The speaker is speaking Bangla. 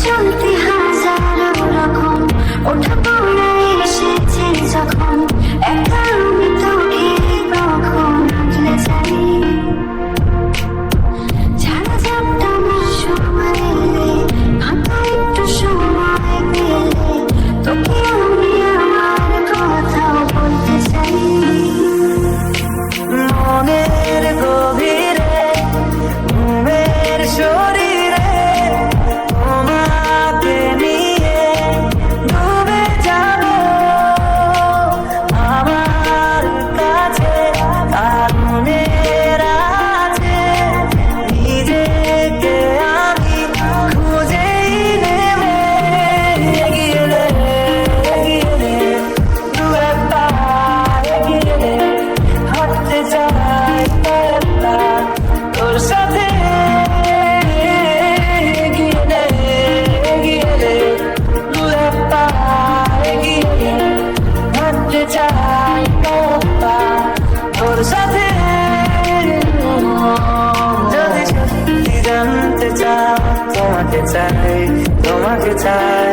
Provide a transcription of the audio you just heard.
চলতে হাজারো রকম ওঠা পড়া এসেছে যখন একা আমি তোকে কখন আগলে যাই ছাড়া যাবটা আমার সময় এলে হাতে একটু সময় পেলে তোকে আমি আমার কথা বলতে চাই মনের গভীরে ঘুমের শরীরে তোমাকে নিয়ে ডুবে যাব আমার কাছে কারণের আছে নিজেকে আমি খুঁজেই নেবে এগিয়ে রে দু একটা এগিয়ে রে হাঁটতে চাই তোর সাথে এগিয়ে রে দু একটা এগিয়ে রে হাঁটতে চাই তোর সাথে যদি সত্যি জানতে চাও তোমাকে চাই